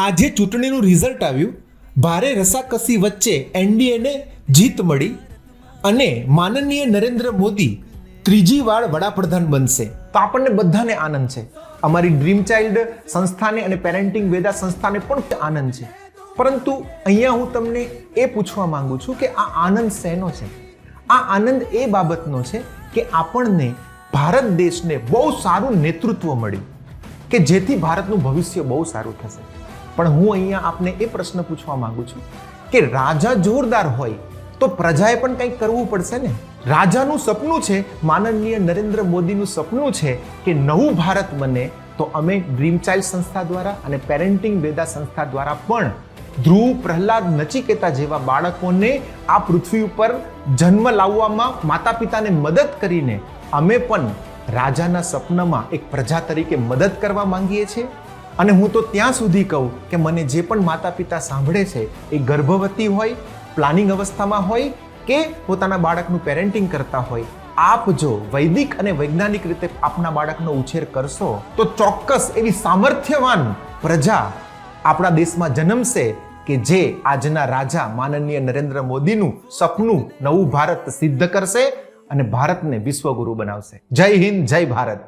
આજે ચૂંટણીનું રિઝલ્ટ આવ્યું, ભારે રસાકસી વચ્ચે એનડીએને જીત મળી અને માનનીય નરેન્દ્ર મોદી ત્રીજી વાર વડાપ્રધાન બનશે. તો આપણને બધાને આનંદ છે. અમારી ડ્રીમ ચાઇલ્ડ સંસ્થાને અને પેરેન્ટિંગ વેદા સંસ્થાને પણ આનંદ છે. પરંતુ અહીંયા હું તમને એ પૂછવા માંગુ છું કે આ આનંદ શેનો છે? આ આનંદ એ બાબતનો છે કે આપણને ભારત દેશને બહુ સારું નેતૃત્વ મળ્યું કે જેથી ભારતનું ભવિષ્ય બહુ સારું થશે. પણ હું અહીંયા આપને એ પ્રશ્ન પૂછવા માંગુ છું કે રાજા જોરદાર હોય તો પ્રજાએ પણ કંઈક કરવું પડશે ને. રાજાનું સપનું છે, માનનીય નરેન્દ્ર મોદીનું સપનું છે કે નવું ભારત બને. તો અમે ડ્રીમ ચાઇલ્ડ સંસ્થા દ્વારા અને પેરેન્ટિંગ વેદા સંસ્થા દ્વારા પણ ધ્રુવ, પ્રહલાદ, નચિકેતા જેવા બાળકોને આ પૃથ્વી ઉપર જન્મ લાવવામાં માતા પિતાને મદદ કરીને અમે પણ રાજાના સપનામાં એક પ્રજા તરીકે મદદ કરવા માંગીએ છીએ. અને હું તો ત્યાં સુધી કહું કે મને જે પણ માતા પિતા સાંભળે છે એ ગર્ભવતી હોય, પ્લાનિંગ અવસ્થામાં હોય કે પોતાના બાળકનું પેરેન્ટિંગ કરતા હોય, આપ જો વૈદિક અને વૈજ્ઞાનિક રીતે આપના બાળકનો ઉછેર કરશો તો ચોક્કસ એવી સામર્થ્યવાન પ્રજા આપણા દેશમાં જન્મશે કે જે આજના રાજા માનનીય નરેન્દ્ર મોદીનું સપનું નવું ભારત સિદ્ધ કરશે અને ભારતને વિશ્વગુરુ બનાવશે. જય હિન્દ, જય ભારત.